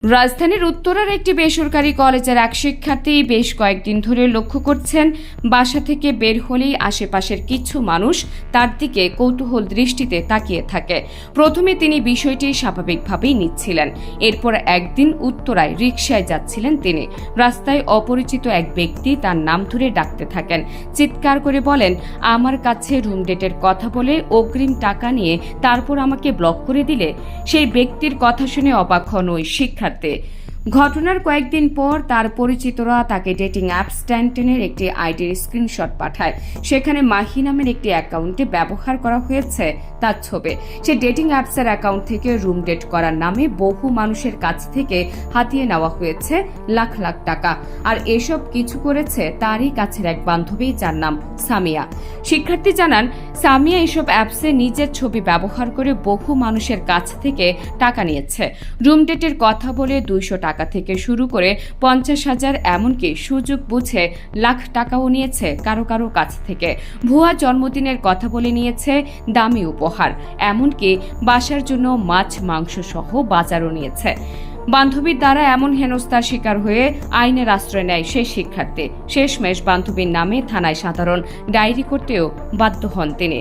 রাজধানীর উত্তরার একটি বেসরকারি কলেজের এক শিক্ষার্থী বেশ কয়েকদিন ধরে লক্ষ্য করছেন বাসা থেকে বের হলেই আশেপাশের কিছু মানুষ তার দিকে কৌতূহল দৃষ্টিতে তাকিয়ে থাকে। প্রথমে তিনি বিষয়টি স্বাভাবিকভাবেই নিচ্ছিলেন। এরপর একদিন উত্তরায় রিকশায় যাচ্ছিলেন তিনি। রাস্তায় অপরিচিত এক ব্যক্তি তার নাম ধরে ডাকতে থাকেন, চিৎকার করে বলেন, আমার কাছে রুম ডেটের কথা বলে অগ্রিম টাকা নিয়ে তারপর আমাকে ব্লক করে দিলে। সেই ব্যক্তির কথা শুনে অবাক হন ওই শিক্ষার্থী। ঘটনার কয়েকদিন পর তার পরিচিতরা তাকে ডেটিং অ্যাপ স্ট্যান্টনের একটি আইডির স্ক্রিনশট পাঠায়। সেখানে মাহি নামের একটি অ্যাকাউন্টে ব্যবহার করা হয়েছে তার ছবি। সে ডেটিং অ্যাপসের অ্যাকাউন্ট থেকে রুম ডেট করার নামে বহু মানুষের কাছ থেকে হাতিয়ে নেওয়া হয়েছে লাখ লাখ টাকা। আর এসব কিছু করেছে তারই কাছের এক বান্ধবী, যার নাম সামিয়া। শিক্ষার্থী জানান, সামিয়া এসব অ্যাপসে নিজের ছবি ব্যবহার করে বহু মানুষের কাছ থেকে টাকা নিয়েছে। রুম ডেটের কথা বলে 200 টাকা থেকে শুরু করে 50,000, এমনকি সুযোগ বুঝে লাখ টাকাও নিয়েছে কারো কারো কাছ থেকে। ভুয়া জন্মদিনের কথা বলে নিয়েছে দামি উপহার, এমনকি বাসার জন্য মাছ মাংস সহ বাজারও নিয়েছে। বান্ধবীর দ্বারা এমন হেনস্থার শিকার হয়ে আইনের আশ্রয় নেয় সেই শিক্ষার্থী। শেষমেশ বান্ধবীর নামে থানায় সাধারণ ডায়েরি করতেও বাধ্য হন তিনি।